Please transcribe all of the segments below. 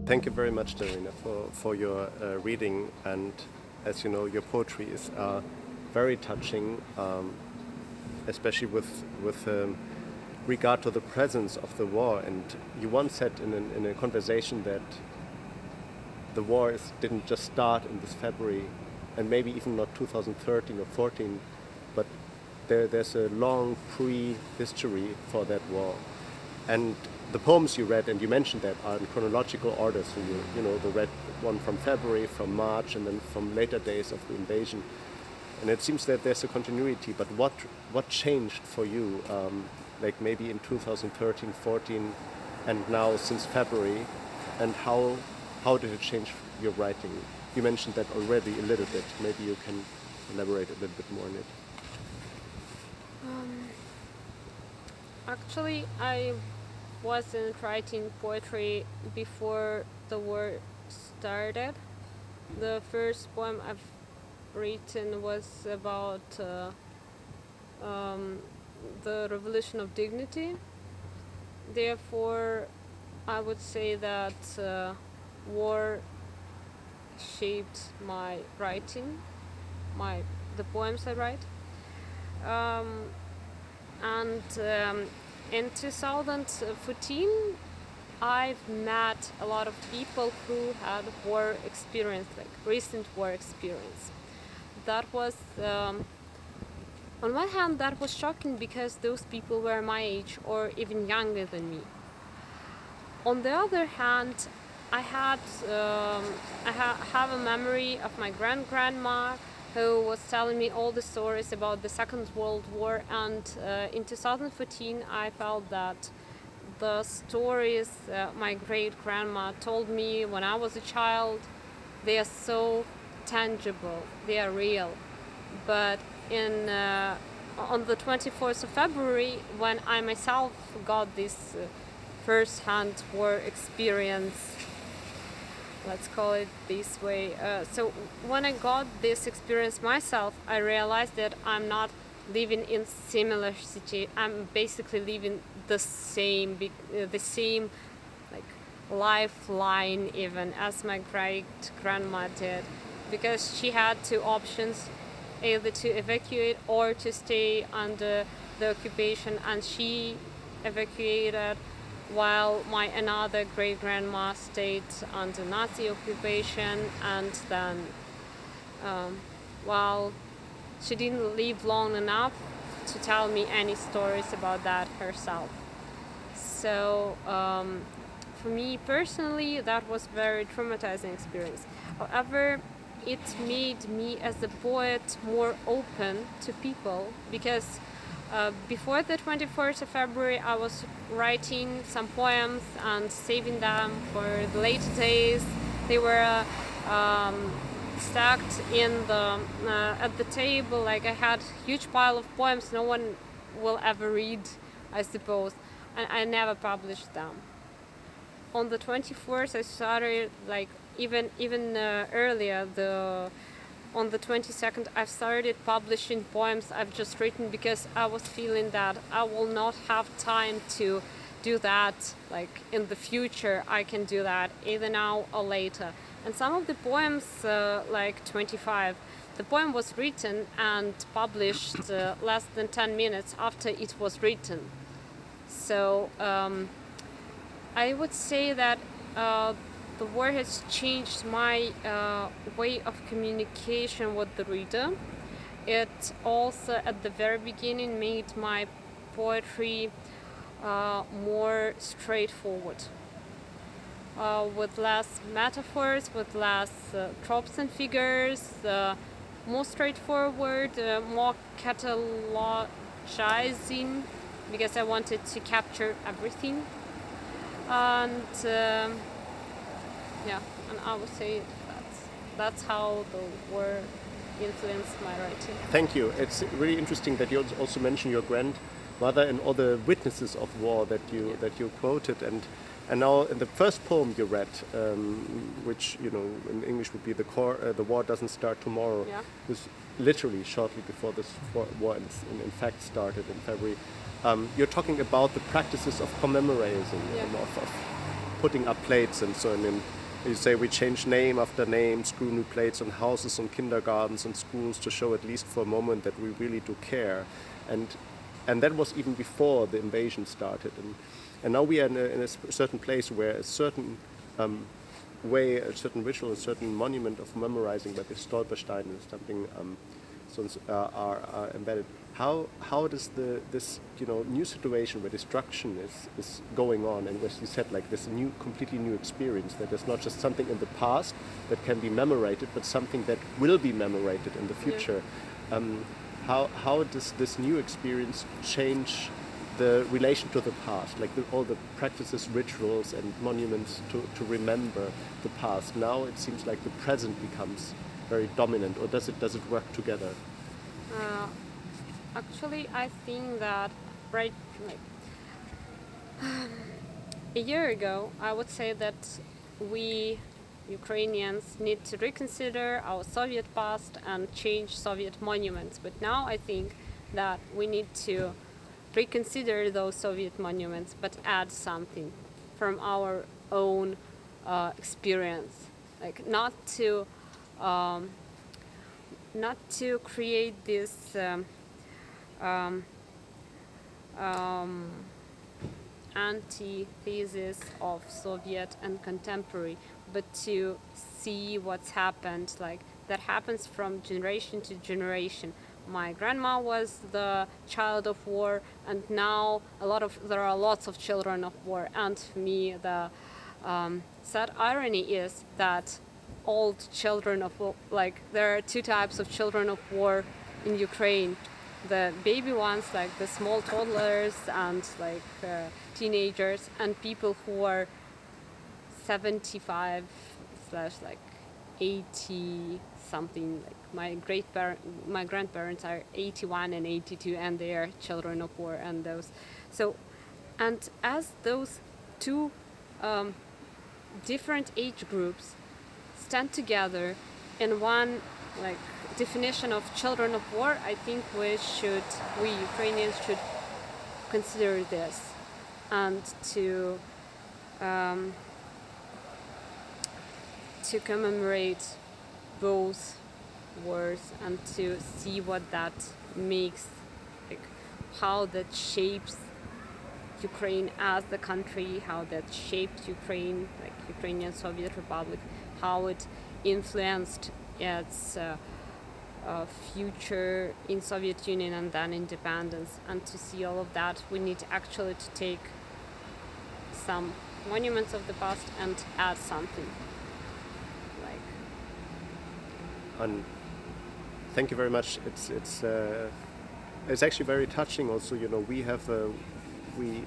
Thank you very much, Daryna, for your reading. And as you know, your poetry is very touching, especially with regard to the presence of the war. And you once said in a conversation that the war didn't just start in this February, and maybe even not 2013 or 14, but there's a long pre-history for that war. And the poems you read, and you mentioned that, are in chronological order. So you know the read one from February, from March, and then from later days of the invasion. And it seems that there's a continuity. But what changed for you, like maybe in 2013, 14, and now since February, and how did it change your writing? You mentioned that already a little bit. Maybe you can elaborate a little bit more on it. Actually, I wasn't writing poetry before the war started. The first poem I've written was about the revolution of dignity. Therefore, I would say that war shaped my writing, the poems I write. In 2014, I've met a lot of people who had war experience, like recent war experience. That was, on one hand, that was shocking because those people were my age or even younger than me. On the other hand, I have a memory of my grandma who was telling me all the stories about the Second World War, and in 2014 I felt that the stories my great-grandma told me when I was a child, they are so tangible, they are real. But on the 24th of February, when I myself got this first-hand war experience, let's call it this way. So when I got this experience myself, I realized that I'm not living in similar situation. I'm basically living the same like lifeline even as my great-grandma did, because she had two options, either to evacuate or to stay under the occupation, and she evacuated while my another great-grandma stayed under Nazi occupation, and then while she didn't live long enough to tell me any stories about that herself. So for me personally, that was a very traumatizing experience. However, it made me as a poet more open to people, because before the 24th of February, I was writing some poems and saving them for the later days. They were stacked at the table. Like, I had a huge pile of poems no one will ever read, I suppose, and I never published them. On the 24th, I started, like, even earlier. On the 22nd, I've started publishing poems I've just written, because I was feeling that I will not have time to do that, like, in the future. I can do that either now or later. And some of the poems, like 25, the poem was written and published less than 10 minutes after it was written. So I would say that the war has changed my way of communication with the reader. It also, at the very beginning, made my poetry more straightforward, with less metaphors, with less tropes and figures, more straightforward, more catalogizing, because I wanted to capture everything. And and I would say that's how the war influenced my writing. Thank you. It's really interesting that you also mention your grandmother and all the witnesses of war that you quoted, and now in the first poem you read, which in English would be the war doesn't start tomorrow. Yeah. It was literally shortly before this war in fact started in February. You're talking about the practices of commemorating, putting up plates and so on. And you say we change name after name, screw new plates on houses, on kindergartens and schools to show at least for a moment that we really do care. And that was even before the invasion started. And now we are in a certain place where a certain way, a certain ritual, a certain monument of memorizing, but the Stolperstein and something are embedded. How does this new situation where destruction is going on, and as you said, like this completely new experience, that is not just something in the past that can be memorated, but something that will be memorated in the future. How does this new experience change the relation to the past, like all the practices, rituals, and monuments to remember the past? Now it seems like the present becomes very dominant, or does it work together? Actually, I think that a year ago, I would say that we Ukrainians need to reconsider our Soviet past and change Soviet monuments. But now I think that we need to reconsider those Soviet monuments, but add something from our own experience, like not to create this antithesis of Soviet and contemporary, but to see what's happened, like that happens from generation to generation. My grandma was the child of war, and now there are lots of children of war. And for me, the sad irony is that old children of war, like there are two types of children of war in Ukraine. The baby ones, like the small toddlers and like teenagers, and people who are 75 slash like 80 something. Like my grandparents are 81 and 82, and they are children of war. And as those two different age groups stand together in one like definition of children of war, I think we Ukrainians should consider this, and to commemorate both wars, and to see what that makes, like how that shapes Ukraine as the country, how that shaped Ukraine, like Ukrainian Soviet Republic, how it influenced its future in Soviet Union and then independence. And to see all of that, we need actually to take some monuments of the past and add something. And thank you very much. It's actually very touching. Also, we have we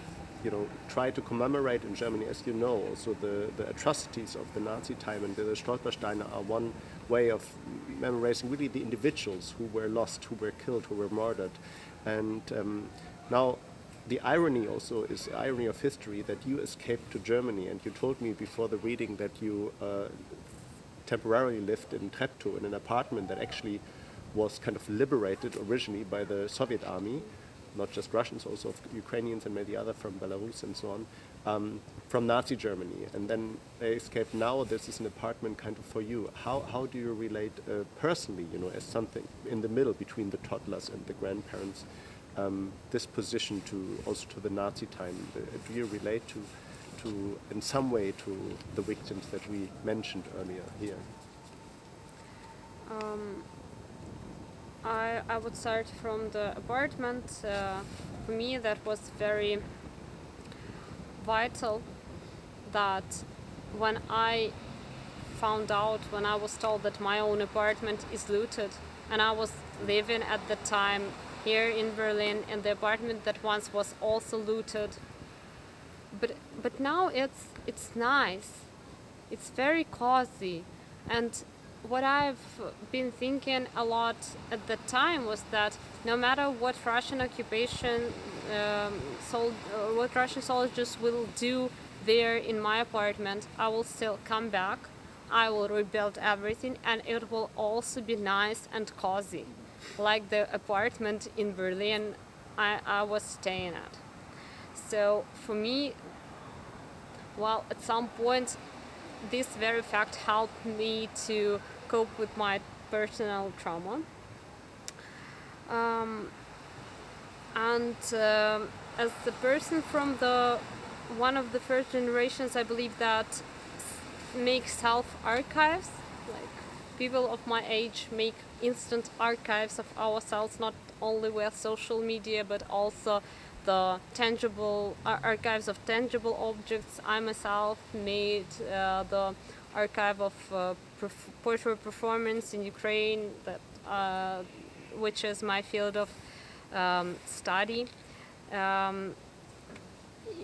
try to commemorate in Germany, as you know, also the atrocities of the Nazi time, and the Stolpersteine are one way of memorizing really the individuals who were lost, who were killed, who were murdered. And now the irony also is the irony of history that you escaped to Germany, and you told me before the reading that you temporarily lived in Treptow in an apartment that actually was kind of liberated originally by the Soviet army, not just Russians, also of Ukrainians and many other from Belarus and so on, from Nazi Germany. And then they escaped. Now this is an apartment kind of for you. How do you relate personally, as something in the middle between the toddlers and the grandparents, this position also to the Nazi time? Do you relate to in some way to the victims that we mentioned earlier here? I would start from the apartment. For me, that was very vital that when I was told that my own apartment is looted, and I was living at the time here in Berlin in the apartment that once was also looted. But now it's nice. It's very cozy. And what I've been thinking a lot at the time was that no matter what Russian occupation, what Russian soldiers will do there in my apartment, I will still come back. I will rebuild everything, and it will also be nice and cozy, like the apartment in Berlin I was staying at. So for me, well, at some point, this very fact helped me to cope with my personal trauma. As the person from the one of the first generations, I believe that make self-archives, like people of my age make instant archives of ourselves, not only with social media, but also the tangible archives of tangible objects. I myself made the archive of poetry performance in Ukraine, that which is my field of study.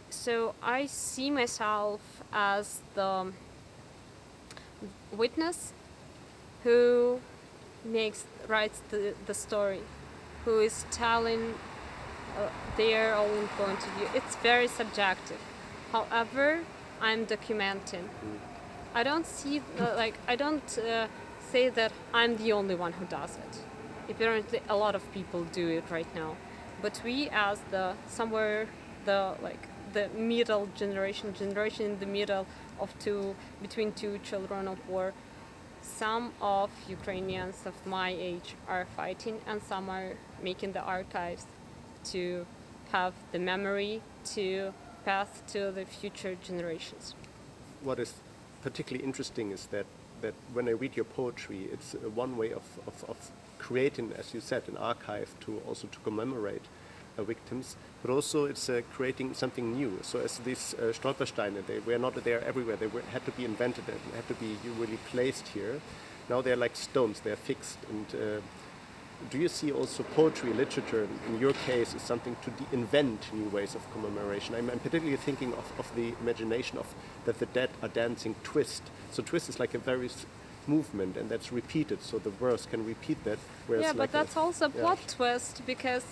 So I see myself as the witness who writes the story, who is telling their own point of view. It's very subjective. However, I'm documenting. I don't see I don't say that I'm the only one who does it. Apparently, a lot of people do it right now, but we, as the middle generation in the middle of between two children of war, some of Ukrainians of my age are fighting, and some are making the archives to have the memory to pass to the future generations. What is particularly interesting is that when I read your poetry, it's one way of creating, as you said, an archive to commemorate victims, but also it's creating something new. So as these Stolpersteine, they were not there everywhere. They had to be invented and had to be really placed here. Now they're like stones. They're fixed. And do you see also poetry, literature, in your case, is something to invent new ways of commemoration? I'm particularly thinking of the imagination of that the dead are dancing twist. So twist is like a very movement, and that's repeated, so the verse can repeat that. Yeah, but that's also a plot twist, because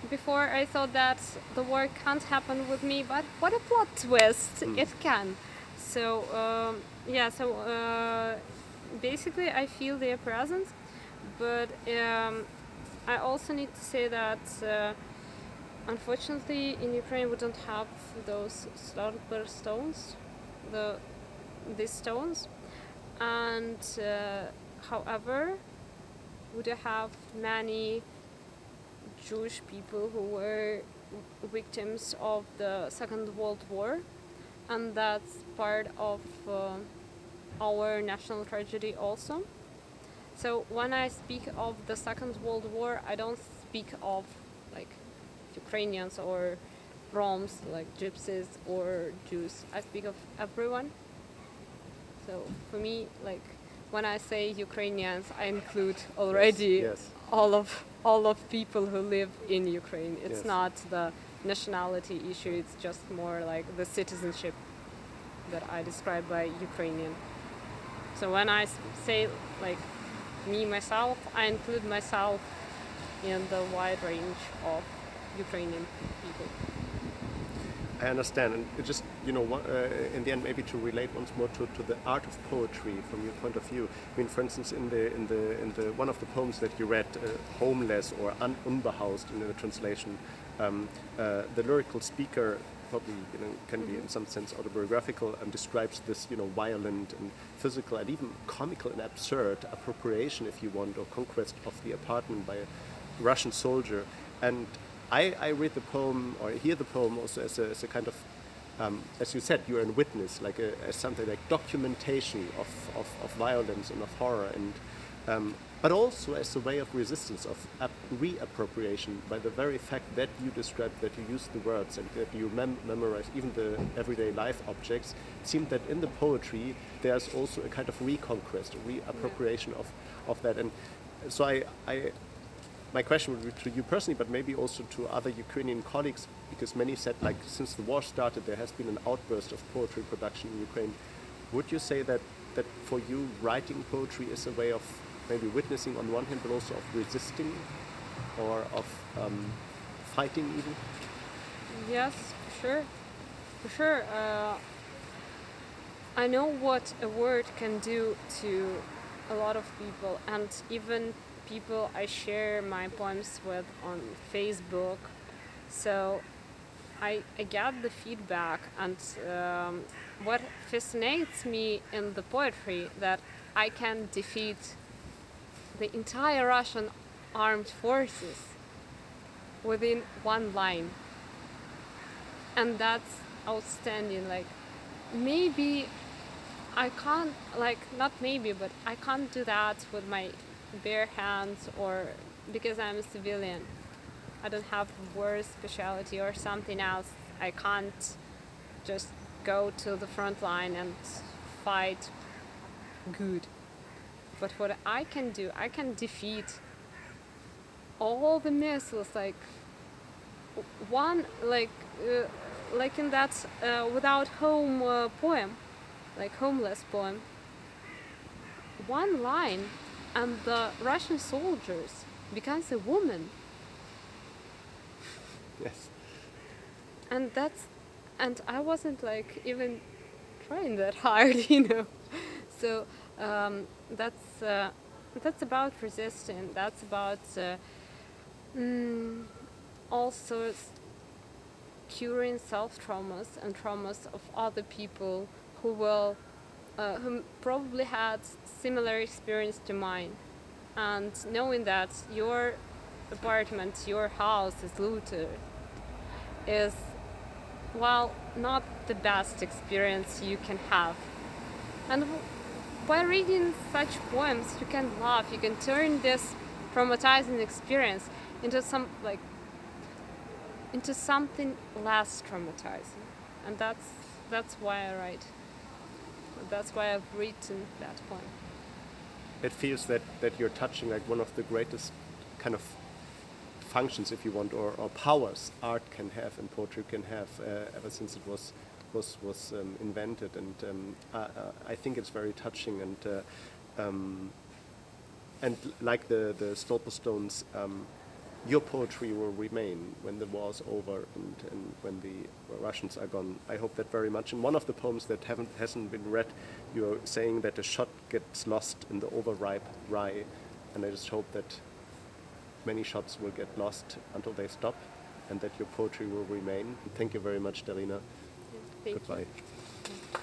before I thought that the war can't happen with me, but what a plot twist, it can. So basically I feel their presence, but I also need to say that unfortunately in Ukraine we don't have those Stolper stones, these stones, and however we do have many Jewish people who were victims of the Second World War, and that's part of our national tragedy also. So when I speak of the Second World War, I don't speak of like Ukrainians or Roms, like Gypsies or Jews. I speak of everyone. So for me, like when I say Ukrainians, I include already all of people who live in Ukraine. It's not the nationality issue. It's just more like the citizenship that I describe by Ukrainian. So when I say like me, myself, I include myself in the wide range of Ukrainian people. I understand, and it just in the end, maybe to relate once more to the art of poetry from your point of view. I mean, for instance, in the one of the poems that you read, "Homeless" or "Unbehaused" in the translation, the lyrical speaker probably can be in some sense autobiographical and describes this violent and physical and even comical and absurd appropriation, if you want, or conquest of the apartment by a Russian soldier. And I read the poem or hear the poem also as a kind of, as you said, you're a witness, like as something like documentation of violence and of horror, and but also as a way of resistance, of reappropriation by the very fact that you described, that you use the words and that you memorize even the everyday life objects. It seemed that in the poetry there's also a kind of reconquest, a reappropriation of that. And so my question would be to you personally, but maybe also to other Ukrainian colleagues, because many said, like, since the war started, there has been an outburst of poetry production in Ukraine. Would you say that for you, writing poetry is a way of maybe witnessing on one hand, but also of resisting or of fighting even? Yes, for sure. I know what a word can do to a lot of people, and even people I share my poems with on Facebook. So I get the feedback, and what fascinates me in the poetry that I can defeat the entire Russian armed forces within one line, and that's outstanding. Like maybe I can't, like not maybe, but I can't do that with my bare hands, or because I'm a civilian. I don't have a war specialty or something else. I can't just go to the front line and fight good. But what I can do, I can defeat all the missiles, like one, like in that Without Home poem, like homeless poem. One line, and the Russian soldiers becomes a woman. Yes. And I wasn't like even trying that hard, you know. So that's about resisting. That's about also curing self-traumas and traumas of other people who probably had similar experience to mine, and knowing that your apartment, your house is looted is, well, not the best experience you can have. And by reading such poems, you can laugh, you can turn this traumatizing experience into into something less traumatizing. And that's why I write. That's why I've written that poem. It feels that you're touching like one of the greatest kind of functions, if you want, or powers art can have and poetry can have ever since it was invented. And I think it's very touching. And like the Stolperstones, your poetry will remain when the war's over and when the Russians are gone. I hope that very much. In one of the poems that hasn't been read, you're saying that a shot gets lost in the overripe rye, and I just hope that many shots will get lost until they stop, and that your poetry will remain. Thank you very much, Daryna. Thank Goodbye. you.